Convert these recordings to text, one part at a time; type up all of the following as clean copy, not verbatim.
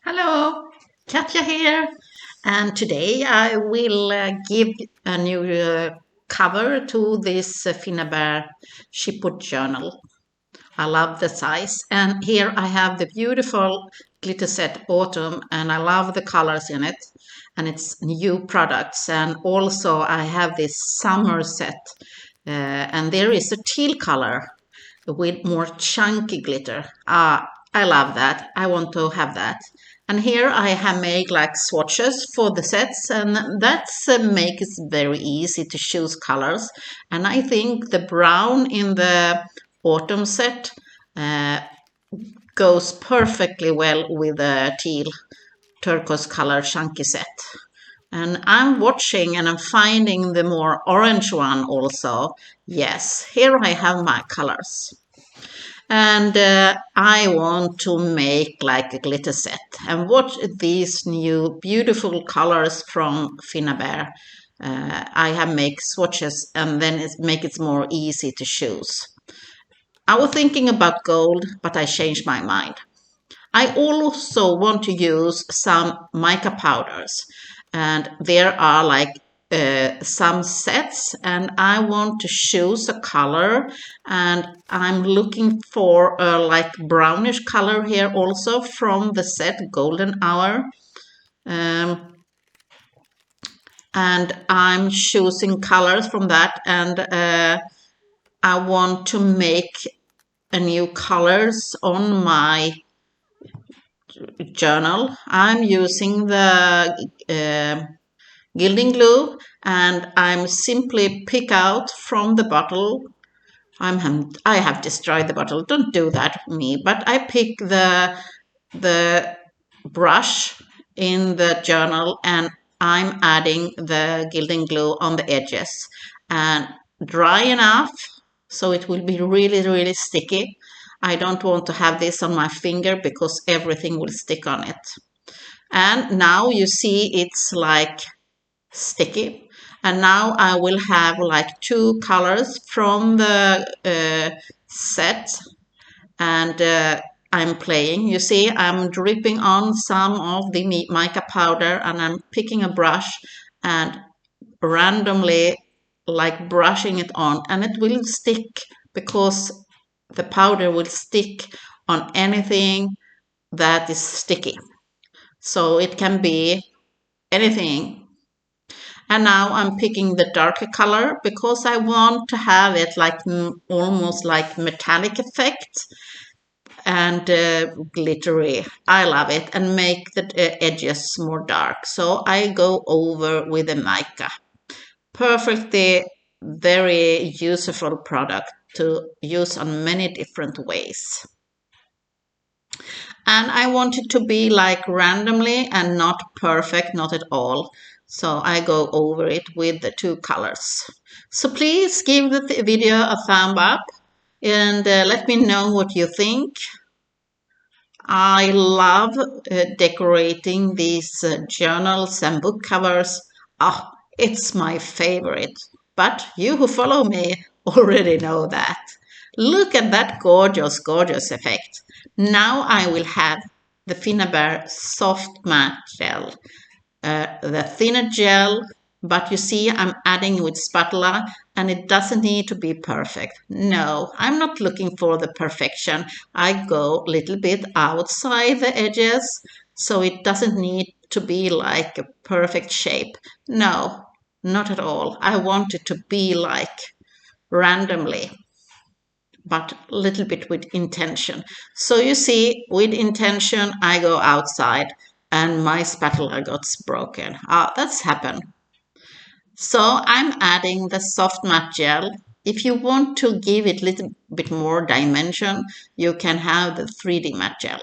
Hello, Katja here, and today I will give a new cover to this Finnabair Shipwood journal. I love the size, and here I have the beautiful glitter set Autumn, and I love the colors in it, and it's new products, and also I have this summer set, and there is a teal color with more chunky glitter. I love that. I want to have that. And here I have made like swatches for the sets, and that's make it very easy to choose colors. And I think the brown in the autumn set uh, goes perfectly well with the teal turquoise color chunky set. And I'm watching and I'm finding the more orange one also. Yes, here I have my colors. And I want to make like a glitter set and watch these new beautiful colors from Finnabair. I have make swatches and then make it more easy to choose. I was thinking about gold, but I changed my mind. I also want to use some mica powders, and there are like some sets, and I want to choose a color, and I'm looking for a like brownish color here also from the set Golden Hour. And I'm choosing colors from that, and I want to make a new colors on my journal. I'm using the gilding glue, and I'm simply pick out from the bottle. I have destroyed the bottle. Don't do that me. But I pick the brush in the journal, and I'm adding the gilding glue on the edges, and dry enough so it will be really sticky. I don't want to have this on my finger because everything will stick on it. And now you see it's like sticky. And now I will have like two colors from the set, and I'm playing. You see, I'm dripping on some of the mica powder, and I'm picking a brush and randomly like brushing it on, and it will stick because the powder will stick on anything that is sticky. So it can be anything. And now I'm picking the darker color because I want to have it like almost like metallic effect and glittery. I love it, and make the edges more dark. So I go over with the mica. Perfectly, very useful product to use on many different ways. And I want it to be like randomly and not perfect, not at all. So I go over it with the two colors. So please give the video a thumb up, and let me know what you think. I love decorating these journals and book covers. Oh, it's my favorite. But you who follow me already know that. Look at that gorgeous effect. Now I will have the Finnabair-Soft Matte Gel, the thinner gel, but you see I'm adding with spatula, and it doesn't need to be perfect. No, I'm not looking for the perfection. I go a little bit outside the edges, so it doesn't need to be like a perfect shape. No, not at all. I want it to be like randomly, but a little bit with intention. So you see, with intention, I go outside, and my spatula got broken. That's happened. So I'm adding the soft matte gel. If you want to give it a little bit more dimension, you can have the 3D matte gel.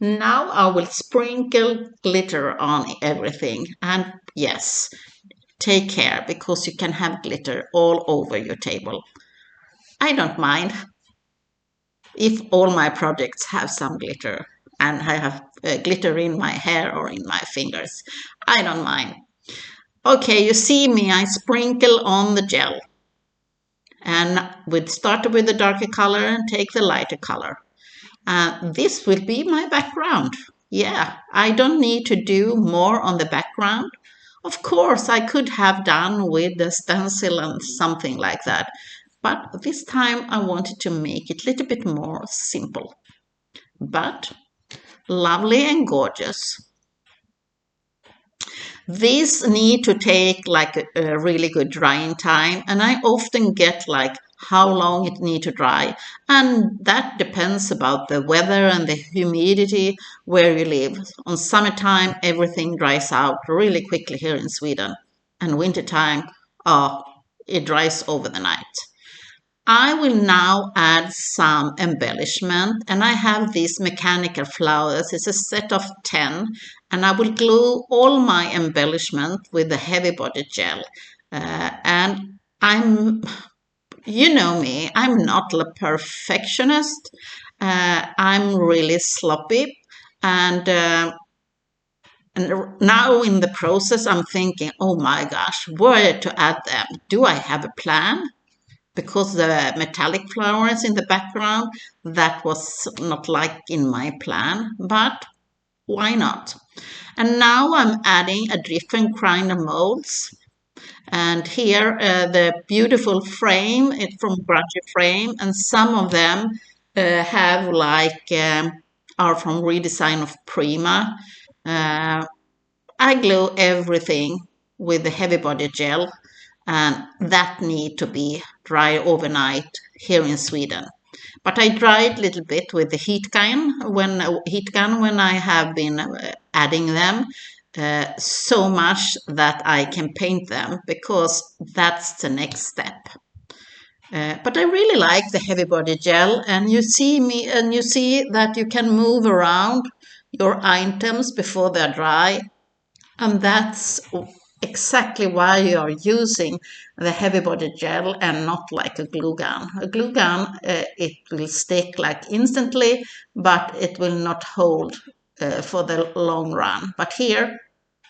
Now I will sprinkle glitter on everything. And yes, take care, because you can have glitter all over your table. I don't mind if all my projects have some glitter, and I have glitter in my hair or in my fingers. I don't mind. Okay, you see me, I sprinkle on the gel. And we'd start with the darker color and take the lighter color. This will be my background. Yeah, I don't need to do more on the background. Of course, I could have done with the stencil and something like that, but this time I wanted to make it a little bit more simple, but lovely and gorgeous. These need to take like a really good drying time, and I often get like how long it need to dry, and that depends about the weather and the humidity where you live. On summertime, everything dries out really quickly here in Sweden, and wintertime, oh, it dries over the night. I will now add some embellishment, and I have these mechanical flowers. It's a set of 10, and I will glue all my embellishment with the heavy body gel. And you know me, I'm not a perfectionist. I'm really sloppy, and now in the process, I'm thinking, oh my gosh, where to add them? Do I have a plan? Because the metallic flowers in the background, that was not like in my plan, but why not? And now I'm adding a different kind of molds. And here the beautiful frame, it's from Grungy Frame, and some of them have like are from redesign of Prima. Uh, I glue everything with the heavy body gel, and that need to be dry overnight here in Sweden. But I dried a little bit with the heat gun when I have been adding them so much that I can paint them, because that's the next step. But I really like the heavy body gel, and you see that you can move around your items before they're dry, and that's exactly why you are using the heavy body gel and not like a glue gun. A glue gun, it will stick like instantly, but it will not hold for the long run. But here,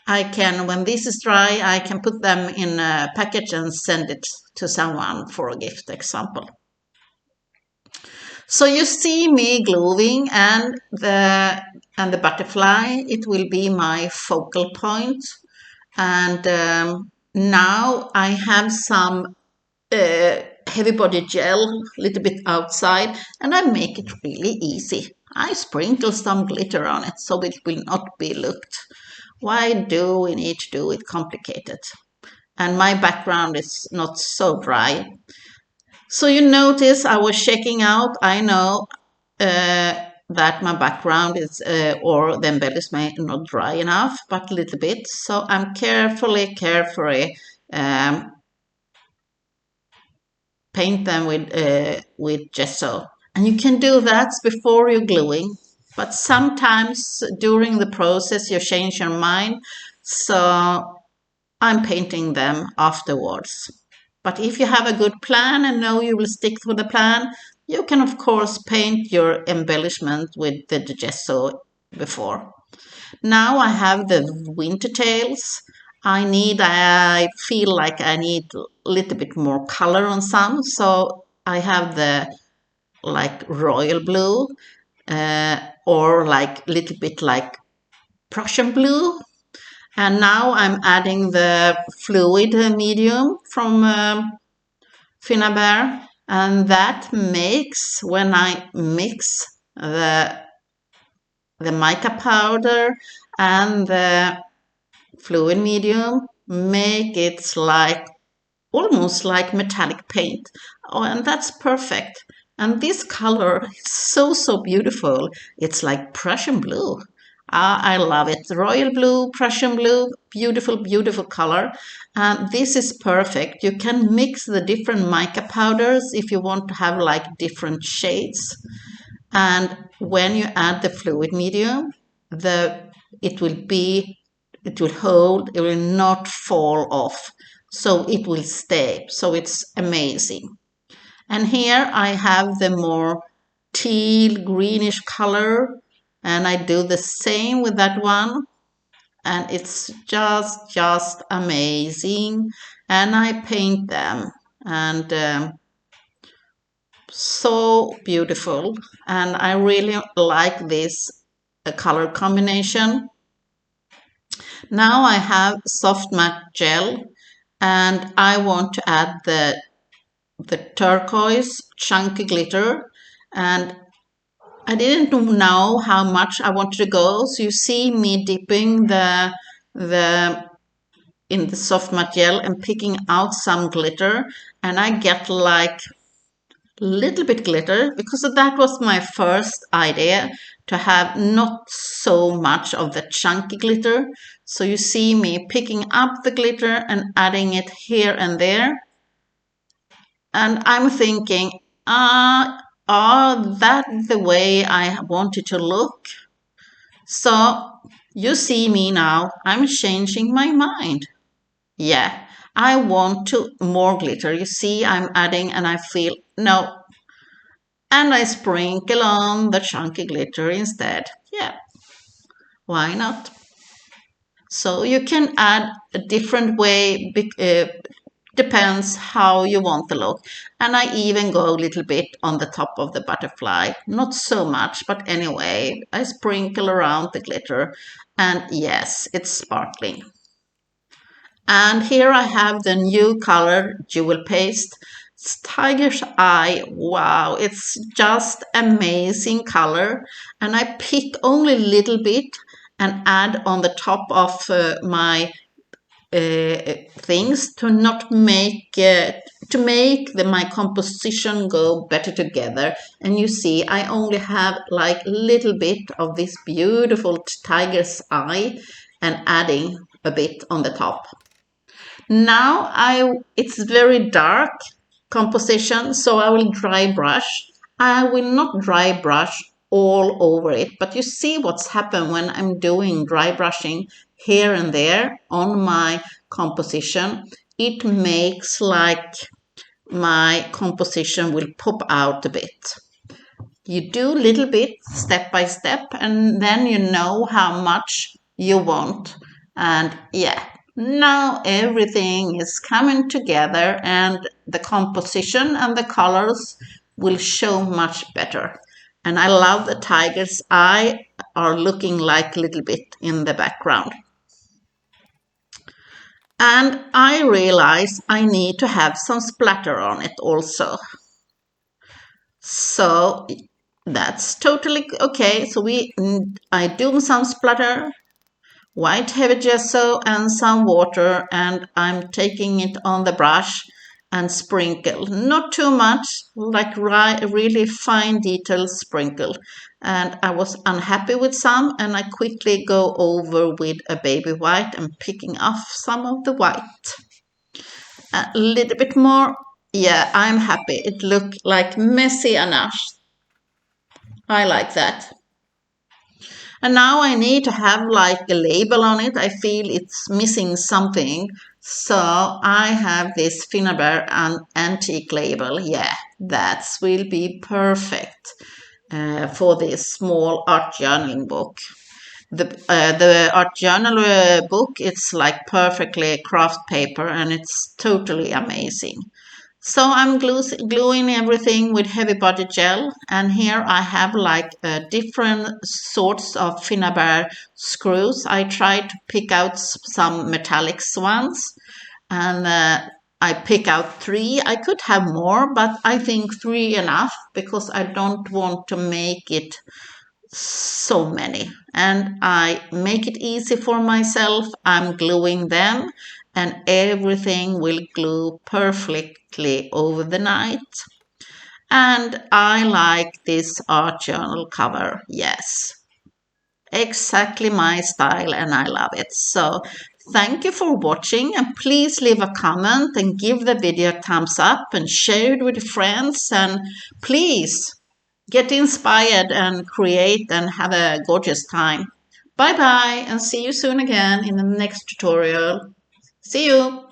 I can, when this is dry, I can put them in a package and send it to someone for a gift example. So you see me gluing, and the butterfly, it will be my focal point. And now I have some heavy body gel a little bit outside, and I make it really easy. I sprinkle some glitter on it so it will not be looked. Why do we need to do it complicated? And my background is not so dry. So you notice I was checking out. I know that my background is or the embellishment not dry enough, but a little bit. So I'm carefully paint them with gesso, and you can do that before you're gluing. But sometimes during the process you change your mind, so I'm painting them afterwards. But if you have a good plan and know you will stick to the plan, you can of course paint your embellishment with the gesso before. Now I have the winter tails. I feel like I need a little bit more color on some, so I have the like royal blue or like a little bit like Prussian blue. And now I'm adding the fluid medium from Finnabair, and that makes, when I mix the mica powder and the fluid medium, make it like almost like metallic paint. Oh, and that's perfect. And this color is so beautiful. It's like Prussian blue. I love it. Royal blue, Prussian blue, beautiful color. And this is perfect. You can mix the different mica powders if you want to have like different shades. And when you add the fluid medium, it will hold, it will not fall off. So it will stay. So it's amazing. And here I have the more teal greenish color, and I do the same with that one, and it's just amazing. And I paint them, and so beautiful. And I really like this a color combination. Now I have soft matte gel, and I want to add the turquoise chunky glitter, and I didn't know how much I wanted to go, so you see me dipping the in the soft matte gel and picking out some glitter, and I get like little bit glitter because that was my first idea, to have not so much of the chunky glitter. So you see me picking up the glitter and adding it here and there, and I'm thinking, that the way I want it to look? So you see me now, I'm changing my mind. Yeah, I want to more glitter. You see, I'm adding and I feel no. And I sprinkle on the chunky glitter instead. Yeah, why not? So you can add a different way, depends how you want the look. And I even go a little bit on the top of the butterfly. Not so much, but anyway, I sprinkle around the glitter. And yes, it's sparkling. And here I have the new color jewel paste. It's Tiger's Eye. Wow, it's just amazing color. And I pick only a little bit and add on the top of my things to not make my composition go better together. And you see, I only have like a little bit of this beautiful tiger's eye and adding a bit on the top. Now it's very dark composition, so I will dry brush. I will not dry brush all over it, but you see what's happened when I'm doing dry brushing here and there on my composition. It makes like my composition will pop out a bit. You do a little bit step by step, and then you know how much you want. And yeah, now everything is coming together and the composition and the colors will show much better. And I love the tiger's eye are looking like a little bit in the background. And I realize I need to have some splatter on it also. So that's totally okay. So I do some splatter, white heavy gesso and some water, and I'm taking it on the brush and sprinkle. Not too much, like really fine detail sprinkle. And I was unhappy with some, and I quickly go over with a baby white and picking off some of the white. A little bit more. Yeah, I'm happy. It looked like messy enough. I like that. And now I need to have like a label on it. I feel it's missing something. So I have this Finnabair antique label. Yeah, that will be perfect for this small art journaling book. The art journal book, it's like perfectly craft paper and it's totally amazing. So I'm gluing everything with heavy body gel, and here I have like different sorts of Finnabair screws. I tried to pick out some metallic ones, and I pick out 3. I could have more, but I think 3 enough because I don't want to make it so many. And I make it easy for myself. I'm gluing them, and everything will glue perfectly over the night. And I like this art journal cover. Yes, exactly my style, and I love it. So thank you for watching, and please leave a comment and give the video a thumbs up and share it with friends, and please get inspired and create and have a gorgeous time. Bye bye, and see you soon again in the next tutorial. See you!